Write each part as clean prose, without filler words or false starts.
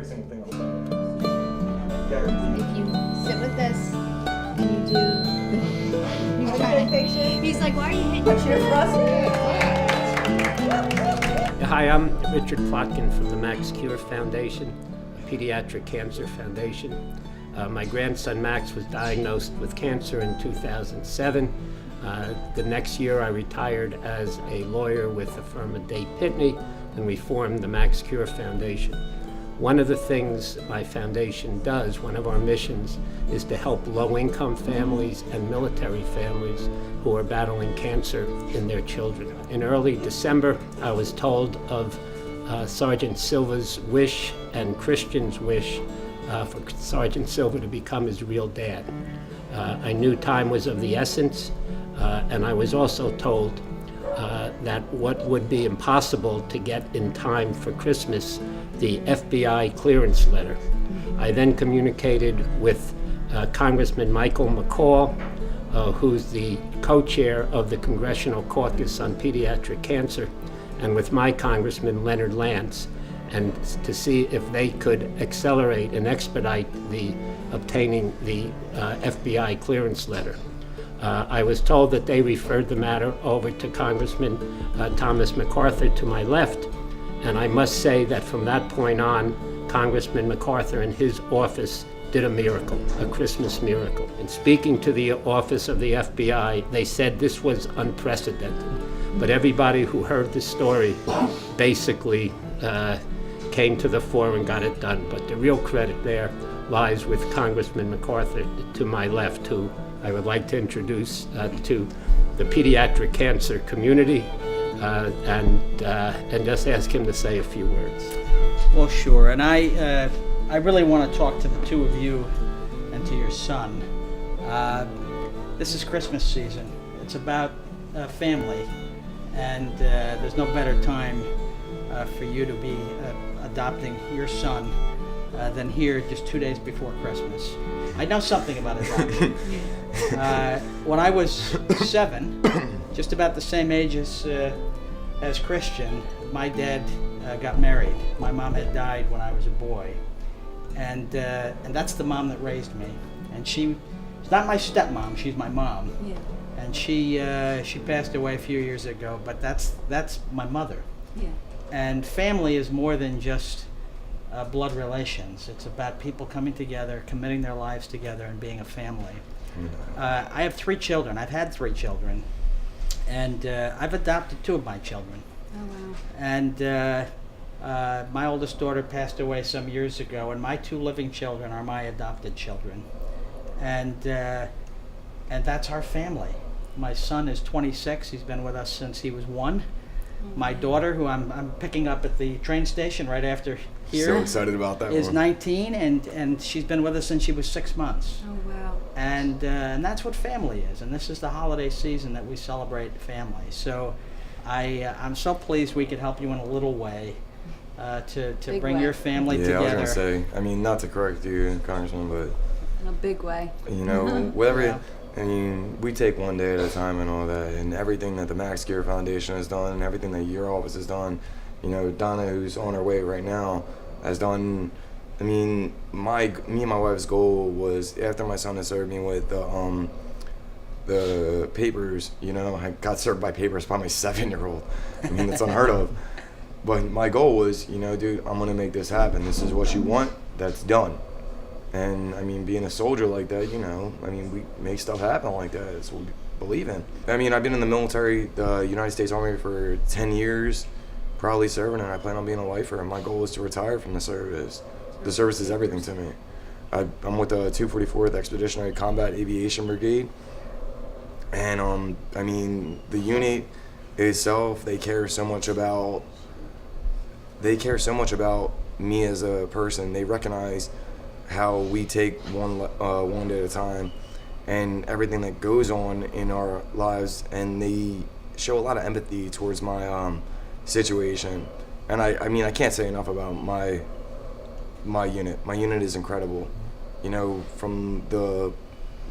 every single thing on the planet. Guaranteed. If you sit with this and you do, he's like, why are you hitting your Hi, I'm Richard Plotkin from the Max Cure Foundation, a pediatric cancer foundation. My grandson Max was diagnosed with cancer in 2007. The next year I retired as a lawyer with the firm of Day Pitney, and we formed the Max Cure Foundation. One of the things my foundation does, one of our missions, is to help low-income families and military families who are battling cancer in their children. In early December, I was told of Sergeant Silva's wish and Kristian's wish for Sergeant Silva to become his real dad. I knew time was of the essence, and I was also told that what would be impossible to get in time for Christmas, the FBI clearance letter. I then communicated with Congressman Michael McCall, who's the co-chair of the Congressional Caucus on Pediatric Cancer, and with my Congressman Leonard Lance, and to see if they could accelerate and expedite the obtaining the FBI clearance letter. I was told that they referred the matter over to Congressman Thomas MacArthur to my left, and I must say that from that point on, Congressman MacArthur and his office did a miracle, a Christmas miracle. In speaking to the office of the FBI, they said this was unprecedented, but everybody who heard the story basically came to the fore and got it done. But the real credit there lies with Congressman MacArthur to my left, who I would like to introduce to the pediatric cancer community and just ask him to say a few words. Well, sure, and I really want to talk to the two of you and to your son. This is Christmas season. It's about family, and there's no better time for you to be adopting your son than here just 2 days before Christmas. I know something about adoption. When I was 7, just about the same age as Kristian, my dad got married. My mom had died when I was a boy, and that's the mom that raised me. And she's not my stepmom; she's my mom. Yeah. And she passed away a few years ago. But that's my mother. Yeah. And family is more than just blood relations. It's about people coming together, committing their lives together, and being a family. I have 3 children. I've had 3 children, and I've adopted 2 of my children. Oh, wow. And my oldest daughter passed away some years ago, and my 2 living children are my adopted children. And that's our family. My son is 26. He's been with us since he was 1. My daughter, who I'm picking up at the train station right after here, So excited about that is one. 19, and she's been with us since she was 6 months. Oh, wow. And that's what family is. And this is the holiday season that we celebrate family. So I'm so pleased we could help you in a little way to Big bring way. your family Yeah, together. I was gonna say, I mean, not to correct you, Congressman, but In a big way. you know, whatever. Yeah. I mean, we take one day at a time and all that, and everything that the Max Cure Foundation has done, and everything that your office has done. You know, Donna, who's on her way right now, has done. I mean, me and my wife's goal was, after my son had served me with the papers. You know, I got served by papers by my 7-year-old. I mean, that's unheard of. But my goal was, you know, dude, I'm gonna make this happen. This is what you want. That's done. And I mean, being a soldier like that, you know, I mean, we make stuff happen like that. It's what we believe in. I mean, I've been in the military, the United States Army, for 10 years, proudly serving, and I plan on being a lifer. And my goal is to retire from the service. The service is everything to me. I'm with the 244th Expeditionary Combat Aviation Brigade, and I mean, the unit itself, they care so much about me as a person. They recognize how we take one day at a time and everything that goes on in our lives, and they show a lot of empathy towards my situation. And I mean, I can't say enough about my unit. My unit is incredible. You know, from the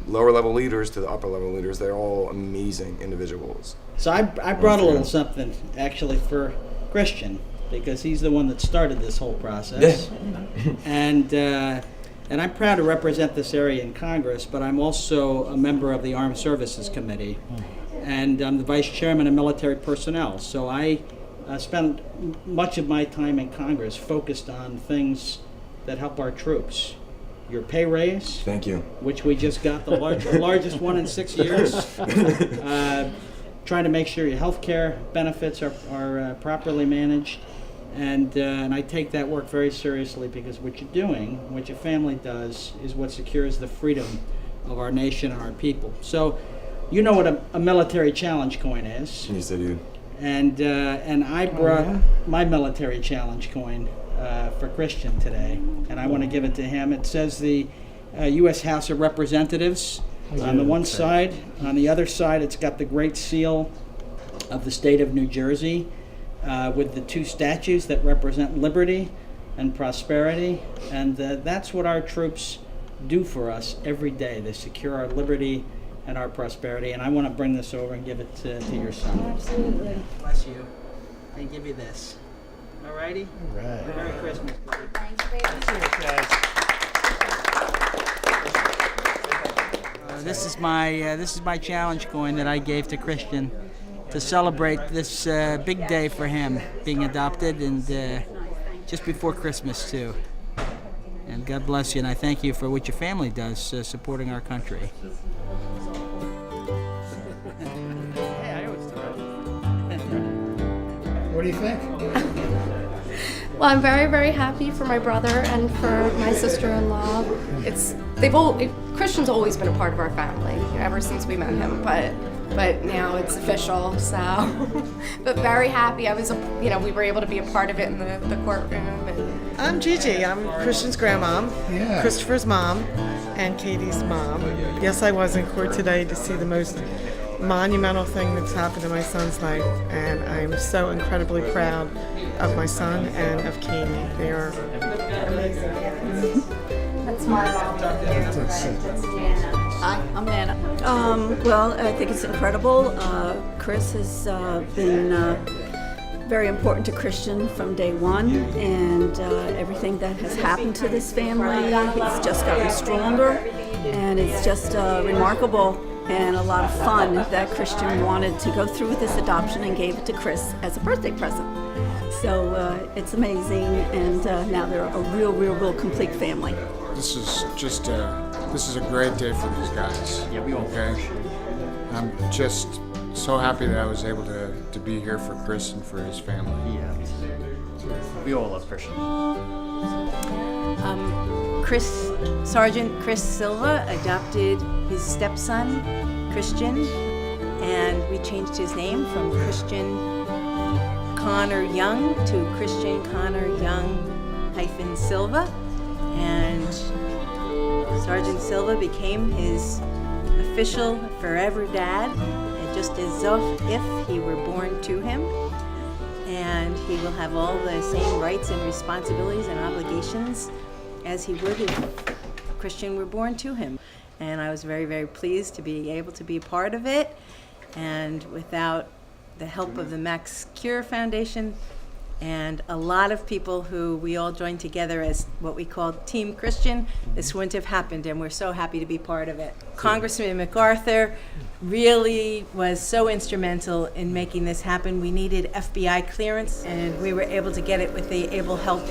lower level leaders to the upper level leaders, they're all amazing individuals. So I brought a little something actually for Kristian. because he's the one that started this whole process. And I'm proud to represent this area in Congress, but I'm also a member of the Armed Services Committee, and I'm the Vice Chairman of Military Personnel. So I spend much of my time in Congress focused on things that help our troops. Your pay raise, Thank you. which we just got, the largest one in 6 years. Trying to make sure your health care benefits are properly managed. And I take that work very seriously, because what you're doing, what your family does, is what secures the freedom of our nation and our people. So you know what a military challenge coin is. Yes, I do. And I brought my military challenge coin for Kristian today, and I want to give it to him. It says the U.S. House of Representatives on the one side. On the other side, it's got the Great Seal of the state of New Jersey, with the two statues that represent liberty and prosperity. And that's what our troops do for us every day. They secure our liberty and our prosperity. And I want to bring this over and give it to your son. Absolutely. Bless you. I give you this. All righty? All right. Merry Christmas, buddy. Thanks, baby. This is my challenge coin that I gave to Kristian to celebrate this big day for him being adopted, and just before Christmas too. And God bless you, and I thank you for what your family does, supporting our country. What do you think? Well, I'm very, very happy for my brother and for my sister-in-law. Kristian's always been a part of our family ever since we met him, but now it's official. So, but very happy. We were able to be a part of it in the courtroom. And I'm Gigi. I'm Kristian's grandmom, Yeah. Christopher's mom, and Katie's mom. Yes, I was in court today to see the most monumental thing that's happened in my son's life, and I'm so incredibly proud of my son and of Katie. They are amazing. That's my mom. Hi, I'm Nana. Well, I think it's incredible. Chris has been very important to Kristian from day one, and everything that has happened to this family, he's just gotten stronger, and it's just remarkable and a lot of fun that Kristian wanted to go through with this adoption and gave it to Chris as a birthday present. So it's amazing, and now they're a real complete family. This is a great day for these guys. Yeah, we all. Okay. I'm just so happy that I was able to be here for Chris and for his family. Yeah. We all love Kristian. Sergeant Chris Silva adopted his stepson, Kristian, and we changed his name from Kristian Connor Young to Kristian Connor Young - Silva, and Sergeant Silva became his official forever dad, and just as if he were born to him, and he will have all the same rights and responsibilities and obligations as he would if Kristian were born to him. And I was very, very pleased to be able to be a part of it. And without the help of the Max Cure Foundation and a lot of people who we all joined together as what we called Team Kristian, this wouldn't have happened, and we're so happy to be part of it. Congressman MacArthur really was so instrumental in making this happen. We needed FBI clearance, and we were able to get it with the able help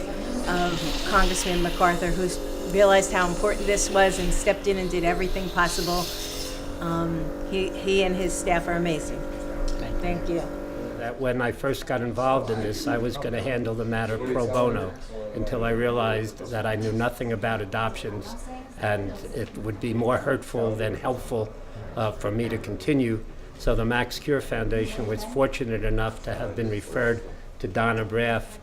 of Congressman MacArthur, who's realized how important this was and stepped in and did everything possible. He and his staff are amazing. Thank you. That when I first got involved in this, I was going to handle the matter pro bono until I realized that I knew nothing about adoptions, and it would be more hurtful than helpful for me to continue. So the Max Cure Foundation was fortunate enough to have been referred to Donna Braff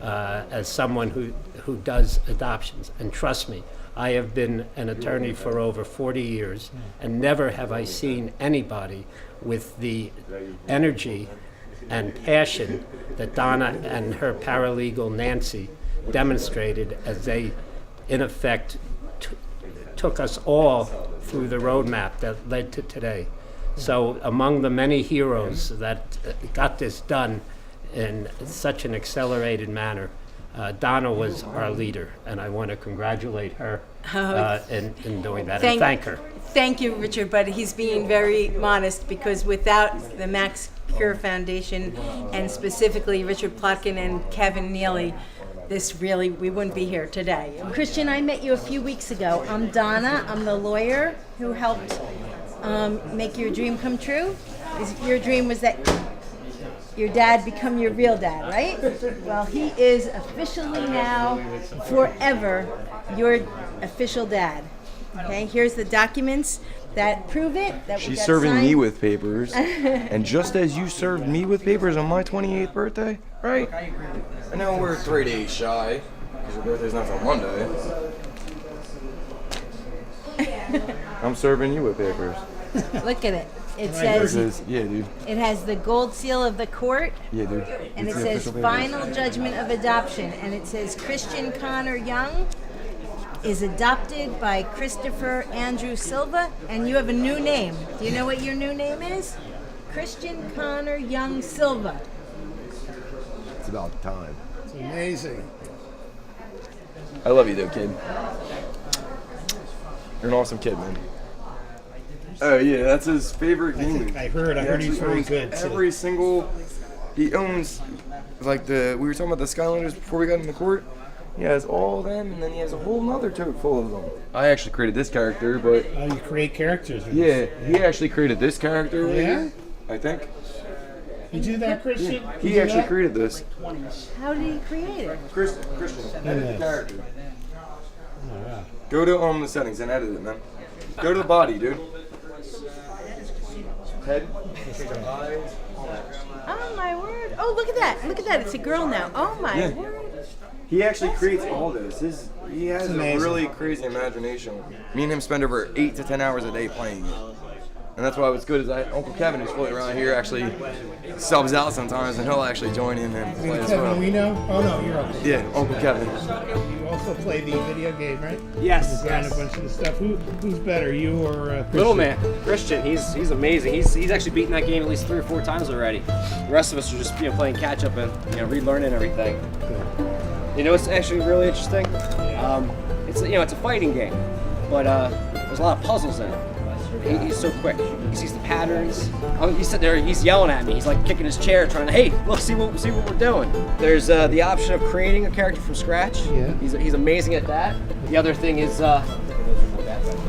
as someone who does adoptions. And trust me, I have been an attorney for over 40 years, and never have I seen anybody with the energy and passion that Donna and her paralegal Nancy demonstrated as they, in effect, took us all through the roadmap that led to today. So among the many heroes that got this done, in such an accelerated manner. Donna was our leader, and I want to congratulate her in doing that and thank her. Thank you, Richard, but he's being very modest because without the Max Cure Foundation and specifically Richard Plotkin and Kevin Neely, we wouldn't be here today. Kristian, I met you a few weeks ago. I'm Donna. I'm the lawyer who helped make your dream come true. Your dream was that your dad become your real dad, right? Well, he is officially now, forever, your official dad. Okay, here's the documents that prove it. She's serving me with papers, and just as you served me with papers on my 28th birthday, right? I know we're 3 days shy, because your birthday's not on Monday. I'm serving you with papers. Look at it. It says, yeah, dude. it has the gold seal of the court, Yeah, dude. and It's it the says official papers. final judgment of adoption, and it says Kristian Connor Young is adopted by Christopher Andrew Silva, and you have a new name. Do you know what your new name is? Kristian Connor Young Silva. It's about time. It's amazing. I love you, though, kid. You're an awesome kid, man. Oh yeah, that's his favorite game. I heard he's very good. Every single, he owns, like we were talking about the Skylanders before we got in the court. He has all of them, and then he has a whole nother tote full of them. I actually created this character, but You create characters. with yeah, this. he actually created this character. Right Yeah? here, I think. You do that, Kristian? You He do actually that? created this. How did he create it? Kristian, edit the Yes. character. Oh, wow. Go to the settings and edit it, man. Go to the body, dude. Head, eyes. Oh my word! Oh, look at that! Look at that! It's a girl now. Oh my Yeah. word! He actually creates all this. He has a amazing. really crazy imagination. Me and him spend over 8 to 10 hours a day playing it. And that's why what's good is Uncle Kevin, who's floating around here, actually subs out sometimes, and he'll actually join in and play as Kevin, well. we know? Oh, no, you're Uncle. Yeah, Uncle Kevin. You also play the video game, right? Yes. You grind a bunch of the stuff. Who's better, you or Kristian? Little man, Kristian, he's amazing. He's actually beaten that game at least 3 or 4 times already. The rest of us are just playing catch up and relearning everything. You know, it's actually really interesting. It's a fighting game, but there's a lot of puzzles in it. He's so quick. He sees the patterns. He's sitting there. He's yelling at me. He's like kicking his chair, trying to, hey, look, see what we're doing. There's the option of creating a character from scratch. Yeah. He's amazing at that. The other thing is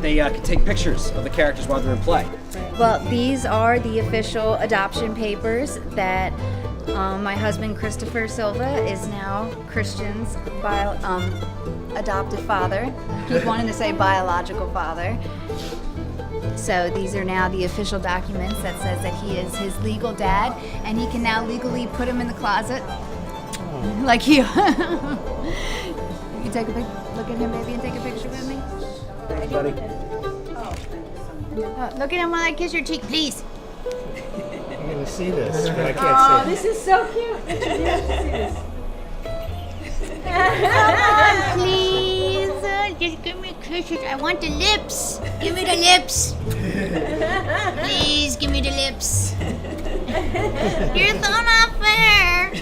they can take pictures of the characters while they're in play. Well, these are the official adoption papers that my husband Christopher Silva is now Kristian's adopted father. Keep wanting to say biological father. So these are now the official documents that says that he is his legal dad, and he can now legally put him in the closet. Like he. You take a look at him, baby, and take a picture with me. Thanks, buddy. Look at him while I kiss your cheek, please. I'm going to see this, but I Oh, can't see. this is so cute. You have to see this. Come on, please. Just give me kisses. I want the lips. Give me the lips. Please give me the lips. You're so not fair.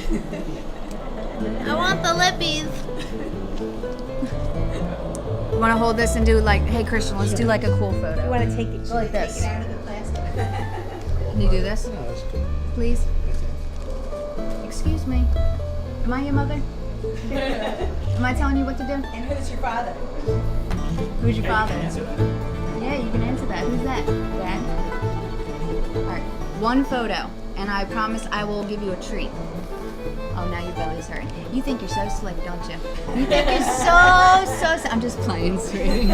I want the lippies. You want to hold this and do like, hey Kristian, let's do like a cool photo. You want to take it? Go like this. Can you do this? Please? Excuse me. Am I your mother? Am I telling you what to do? And who's your father? Who's your father? Yeah, you can answer that. Who's that? Dad? Alright, one photo, and I promise I will give you a treat. Oh, now your belly's hurting. You think you're so slick, don't you? You think you're so I'm just playing, sweetie.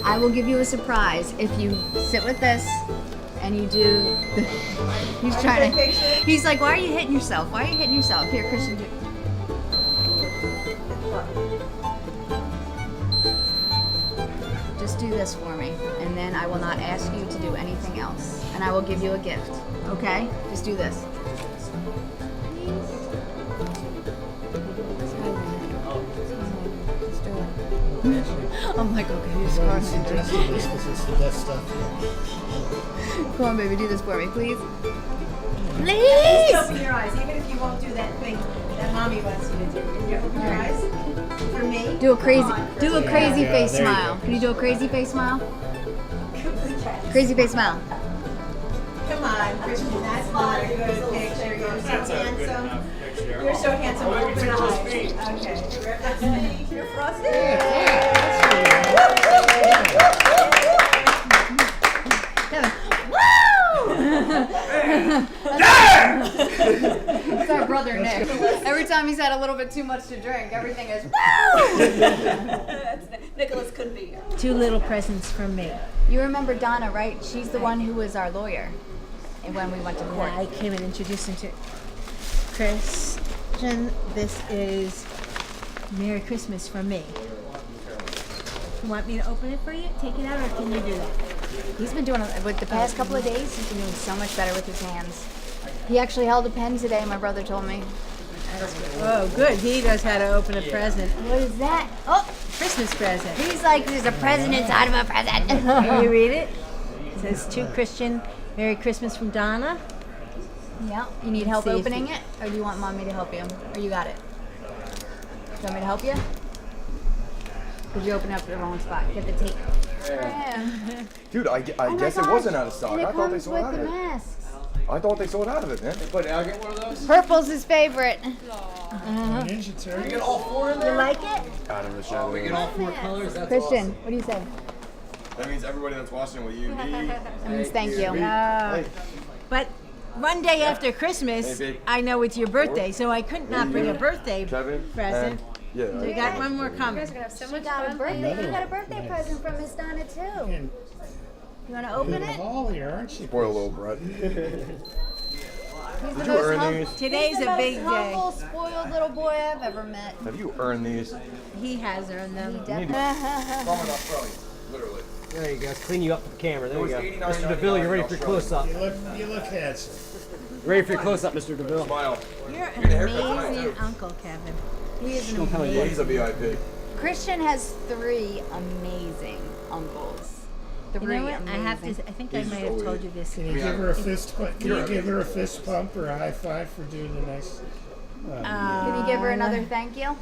I will give you a surprise if you sit with this and you do the, he's trying to, he's like, why are you hitting yourself? Why are you hitting yourself? Here, Kristian, do. Just do this for me, and then I will not ask you to do anything else, and I will give you a gift, okay? Just do this. I'm like, okay, just go on. She dressed in this because it's the best stuff. Come on, baby, do this for me, please. Please open your eyes, even if you won't do that thing that mommy wants you to do. Can you open your eyes for me? Do a crazy Yeah, face there you smile. go. Can you do a crazy face smile? Come Crazy face smile. on, Christian, that's not a good picture. You're so handsome. You're so handsome. Open eyes. Okay. You're frosty. Kevin. It's our brother Nick. Every time he's had a little bit too much to drink, everything is Nicholas couldn't be here. 2 little presents from me. You remember Donna, right? She's the one who was our lawyer and when we went to court. I came and introduced him to Christian. This is Merry Christmas from me. You want me to open it for you? Take it out, or can you do that? He's been doing, with the past couple of days, he's been doing so much better with his hands. He actually held a pen today, my brother told me. Oh, good. He knows how to open a present. What is that? Oh, Christmas present. he's like, there's a present inside of a present. Can you read it? It says to Christian, Merry Christmas from Donna. Yeah. You need help See if opening you- it? Or do you want mommy to help you? Or you got it? Do you want me to help you? Because you open up the wrong spot. Get the tape. Yeah. Dude, I Oh my guess it gosh. wasn't out of stock. And it I thought they comes sold with out the of it. masks. I thought they sold out of it, man. But I'll get one of those. Purple's his favorite. Ninja Turtle. Get all 4 in there. You like it? Out of the shadow. We get all 4 colors. That's Christian, what do you say? That means everybody that's watching with you. That means thank you. But one day after Christmas, Hey, babe. I know it's your birthday, so I couldn't not bring a birthday Kevin. present. Yeah. We got one more coming. You got a birthday. You got a birthday present from Miss Donna too. And You want to in open the it? hall here, aren't you? Spoil little bread. He's the Did you most earn these? Today's he's the a big most day. humble, spoiled little boy I've ever met. Have you earned these? He has earned them. Literally. There you go. Let's clean you up for the camera. There you go. $89.99 Mr. DeVille, you're ready for your close-up. You look handsome. Ready for your close-up, Mr. DeVille. Smile. You're an Get a haircut tonight, amazing too. uncle, Kevin. He is an Don't tell me He's a VIP. Christian has 3 amazing uncles. You 3 know what? I have to. amazing. I think I might have told you this. Can you give her a fist pump? Can you give her a fist pump or a high five for doing the nice? Can you give her another thank you?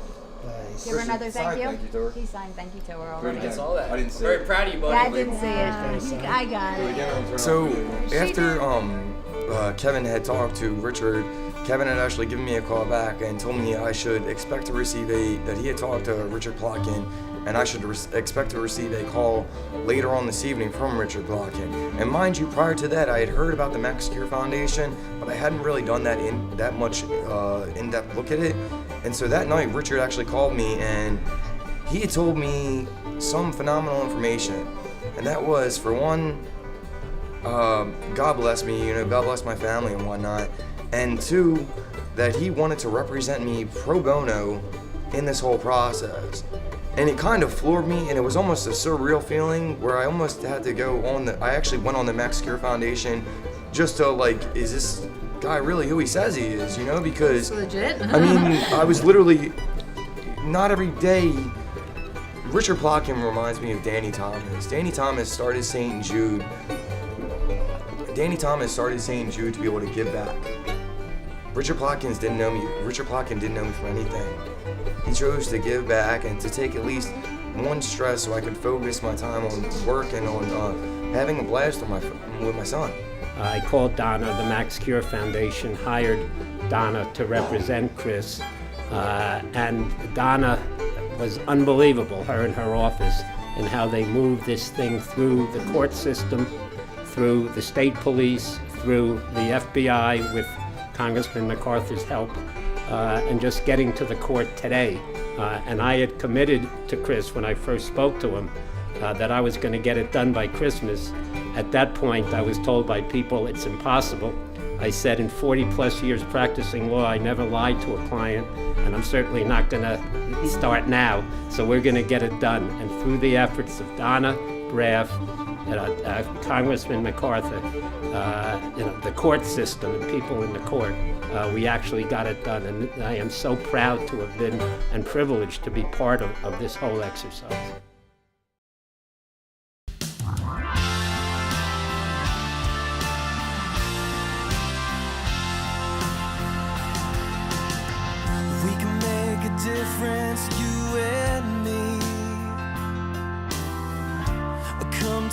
Nice. Give her another thank Sign you? thank you to her. He signed thank you to her Do it already. again. Saw that. I didn't see Very it. proud of you, buddy. Yeah, I didn't see it. I got it. So after Kevin had talked to Richard, Kevin had actually given me a call back and told me I should expect to receive that he had talked to Richard Plotkin, and I should expect to receive a call later on this evening from Richard Plotkin. And mind you, prior to that, I had heard about the Max Cure Foundation, but I hadn't really done that much in-depth look at it. And so that night, Richard actually called me, and he had told me some phenomenal information, and that was, for one, God bless me, God bless my family and whatnot. And 2, that he wanted to represent me pro bono in this whole process. And it kind of floored me, and it was almost a surreal feeling where I almost had to go on I actually went on the Max Cure Foundation just to is this guy really who he says he is, because Legit. I mean, I was literally, not every day. Richard Plotkin reminds me of Danny Thomas. Danny Thomas started St. Jude. To be able to give back. Richard Plotkin didn't know me from anything. He chose to give back and to take at least one stress so I could focus my time on work and on having a blast with my son. I called Donna, the Max Cure Foundation hired Donna to represent Chris, and Donna was unbelievable, her and her office, and how they moved this thing through the court system, through the state police, through the FBI with Congressman MacArthur's help, and just getting to the court today. And I had committed to Chris when I first spoke to him that I was going to get it done by Christmas. At that point, I was told by people it's impossible. I said in 40 plus years practicing law, I never lied to a client, and I'm certainly not going to start now. So we're going to get it done. And through the efforts of Donna, Braff, Congressman MacArthur, the court system and people in the court, we actually got it done. And I am so proud to have been and privileged to be part of this whole exercise.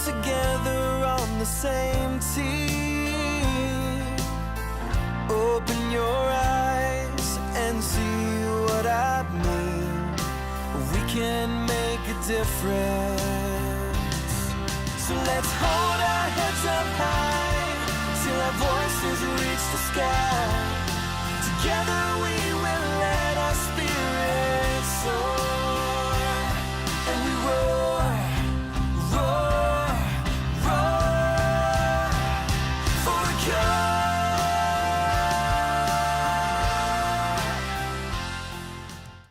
together on the same team. Open your eyes and see what I mean. We can make a difference. So let's hold our heads up high till our voices reach the sky. Together we